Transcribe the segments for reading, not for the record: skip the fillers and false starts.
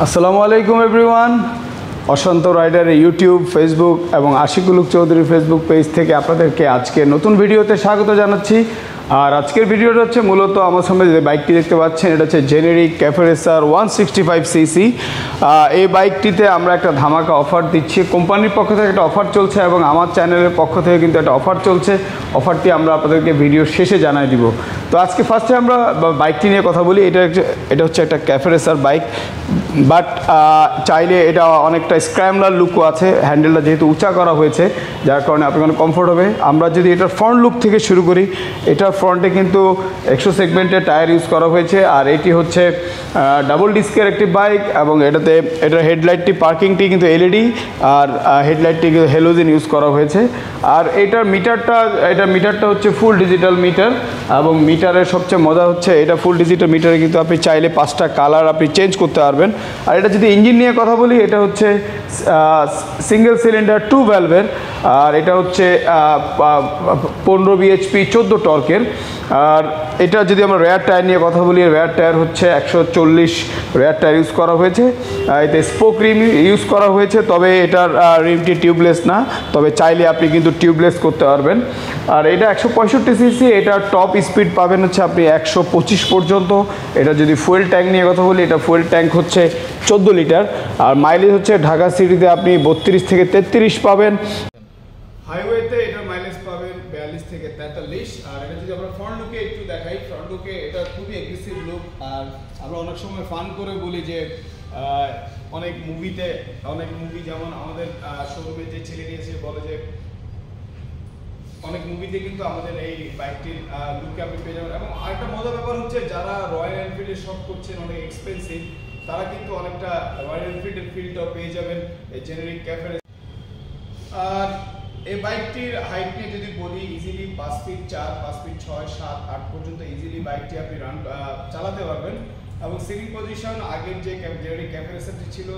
আসসালামু আলাইকুম এভরিওয়ান। অশান্ত রাইডারের ইউটিউব, ফেসবুক এবং আশিকুল চৌধুরী ফেসবুক পেজ থেকে আপনাদেরকে আজকে নতুন ভিডিওতে স্বাগত জানাচ্ছি। আর আজকের ভিডিওটা হচ্ছে মূলত আমার সামনে যে বাইকটি দেখতে পাচ্ছেন, এটা হচ্ছে জেনেরিক ক্যাফে রেসার 165cc। এই বাইকটিতে আমরা একটা ধামাকা অফার দিচ্ছি। কোম্পানির পক্ষ থেকে একটা অফার চলছে এবং আমার চ্যানেলের পক্ষ থেকে কিন্তু একটা অফার চলছে। অফারটি আমরা আপনাদেরকে ভিডিওর শেষে জানাই দিব। তো আজকে ফার্স্টে আমরা বাইকটি নিয়ে কথা বলি। এটা হচ্ছে একটা ক্যাফে রেসার বাইক, বাট চাইলে এটা অনেকটা স্ক্র্যামলার লুকও আছে। হ্যান্ডেলটা যেহেতু উঁচা করা হয়েছে, যার কারণে আপনার অনেক কমফোর্ট হবে। আমরা যদি এটার ফ্রন্ট লুক থেকে শুরু করি, এটার ফ্রন্টে কিন্তু 100 সেগমেন্টের টায়ার ইউজ করা হয়েছে। আর এটি হচ্ছে ডাবল ডিস্কের একটি বাইক এবং এটার হেডলাইটটি, পার্কিংটি কিন্তু এলইডি, আর হেডলাইটটি কিন্তু হ্যালোজেন ইউজ করা হয়েছে। আর এটার মিটারটা হচ্ছে ফুল ডিজিটাল মিটার, এবং মিটারের সবচেয়ে মজা হচ্ছে এটা ফুল ডিজিটাল মিটারে কিন্তু আপনি চাইলে 5টা কালার আপনি চেঞ্জ করতে পারবেন। আর এটা যদি ইঞ্জিন নিয়ে কথা বলি, এটা হচ্ছে সিঙ্গেল সিলিন্ডার 2 ভ্যালভের, আর এটা হচ্ছে 15 bhp 14 টর্কের। আর এটা যদি আমরা রেয়ার টায়ার নিয়ে কথা বলি, রেয়ার টায়ার হচ্ছে 140 রেয়ার টায়ার ইউজ করা হয়েছে। এতে স্পোক রিম ইউজ করা হয়েছে, তবে এটার রিমটি টিউবলেস না, তবে চাইলে আপনি কিন্তু টিউবলেস করতে পারবেন। আর এটা 165cc, এটা টপ স্পিড পাবেন হচ্ছে আপনি 125 পর্যন্ত। এটা যদি ফুয়েল ট্যাঙ্ক নিয়ে কথা বলি, এটা ফুয়েল ট্যাঙ্ক হচ্ছে 14 লিটার। আর মাইলেজ হচ্ছে ঢাকা সিটিতে আপনি 32 থেকে 33 পাবেন। হাইওয়েতে এটার মাইলেজ পাবেন 42 থেকে 43। আর এটা যদি আমরা ফ্রন্ট লুকে একটু দেখাই, ফ্রন্ট লুকে এটা খুবই এগ্রেসিভ লুক। আর আমরা অনেক সময় ফান করে বলি যে অনেক মুভি যেমন আমাদের শোরুমে যে ছেলে নিয়েছে বলে যে অনেক মুভিতে কিন্তু আমাদের এই বাইকটির লুকে আপনি পেয়ে যাবেন। এবং আরেকটা মজার ব্যাপার হচ্ছে, যারা রয়্যাল এনফিল্ডের শখ করছেন অনেক এক্সপেন্সিভ, তারা কিন্তু অনেকটা রয়্যাল এনফিল্ডের ফিলটাও পেয়ে যাবেন এই জেনেরিক ক্যাফে। আর এই বাইকটির হাইট নিয়ে যদি বলি, ইজিলি 5 ফিট 4, 5 ফিট 6, 7, 8 পর্যন্ত ইজিলি বাইকটি আপনি চালাতে পারবেন। এবং সিটিং পজিশন আগের যে জেনেরিক ক্যাফে রেসারটি ছিল,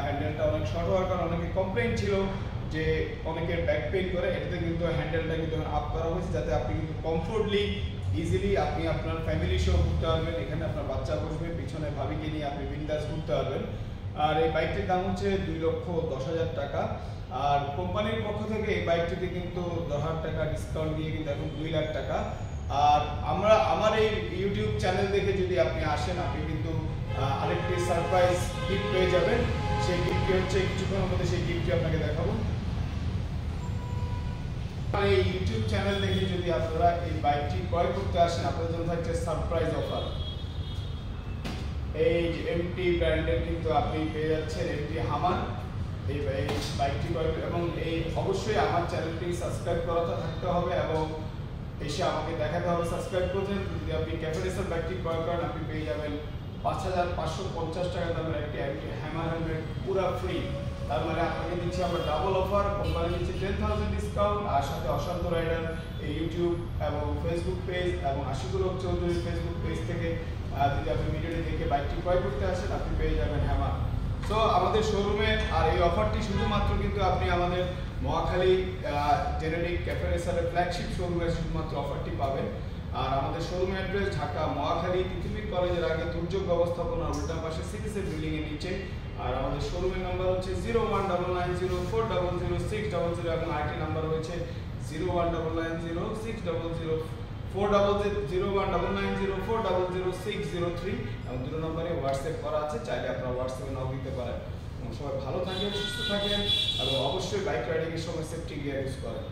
হ্যান্ডেলটা অনেক শর্ট হওয়ার কারণে অনেকে কমপ্লেইন ছিল যে অনেকের ব্যাক পেইন করে। এটাতে কিন্তু হ্যান্ডেলটা কিন্তু আপ করা হয়েছে, যাতে আপনি কিন্তু কমফোর্টলি ইজিলি আপনি আপনার ফ্যামিলি সহ ঘুরতে পারবেন। এখানে আপনার বাচ্চা বসবে, পিছনে ভাবিকে নিয়ে আপনি বিন্দাস ঘুরতে পারবেন। আর এই বাইকটির দাম হচ্ছে 2,10,000 টাকা। আর কোম্পানির পক্ষ থেকে এই বাইকটিতে কিন্তু 10,000 টাকা ডিসকাউন্ট দিয়ে কিন্তু এখন 2 লাখ টাকা। আর আমার এই ইউটিউব চ্যানেল দেখে যদি আপনি আসেন, আপনি কিন্তু আরেকটি সারপ্রাইজ গিফট পেয়ে যাবেন। সেই গিফটটি হচ্ছে কিছুক্ষণের মধ্যে সেই গিফটটি আপনাকে দেখাবো। এই ইউটিউব চ্যানেল দেখে যদি আপনারা এই বাইকটি ক্রয় করতে আসেন, আপনাদের জন্য থাকছে সারপ্রাইজ অফার। এই এমটি ব্র্যান্ডের কিন্তু আপনি পেয়ে যাচ্ছেন এমটি হামার এই বাইকটি ক্রয়, এবং এই অবশ্যই আমার চ্যানেলটি সাবস্ক্রাইব করা থাকতে হবে এবং এসে আমাকে দেখাতে হবে সাবস্ক্রাইব করছেন। যদি আপনি ক্যাফে রেসার বাইকটি ক্রয় করেন, আপনি পেয়ে যাবেন 5,550 টাকা দামের একটি হ্যামার হেলমেট পুরো ফ্রি। তার মানে আপনাকে দিচ্ছি আমরা ডাবল অফার। কোম্পানি দিচ্ছে 10,000 ডিসকাউন্ট, আর সাথে অশান্ত রাইডার এই ইউটিউব এবং ফেসবুক পেজ এবং আশিকুল চৌধুরী ফেসবুক পেজ থেকে যদি আপনি ভিডিওটি দেখে বাইকটি ক্রয় করতে আসেন, আপনি পেয়ে যাবেন হ্যামার। সো আমাদের শোরুমে, আর এই অফারটি শুধুমাত্র কিন্তু আপনি আমাদের মহাখালী জেনেরিক ক্যাফে রেসারের ফ্ল্যাগশিপ শোরুমে শুধুমাত্র অফারটি পাবেন। আর আমাদের শোরুম অ্যাড্রেস ঢাকা মহাখালী পৃথিবীর কলেজের আগে দুর্যোগ ব্যবস্থাপনা উল্টা পাশে সিটিসের বিল্ডিং এর নিচে। আর আমাদের শোরুমের নাম্বার হচ্ছে 01990600 এবং আরেকটি নাম্বার রয়েছে 01990600400603 এবং দুটো নম্বরে হোয়াটসঅ্যাপ করা আছে, চাইলে আপনারা হোয়াটসঅ্যাপে নক দিতে পারেন। এবং সবাই ভালো থাকেন, সুস্থ থাকেন এবং অবশ্যই বাইক রাইডিং এর সময় সেফটি গিয়ার ইউজ করেন।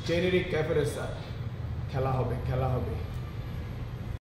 জেনেরিক ক্যাফে রেসার, খেলা হবে।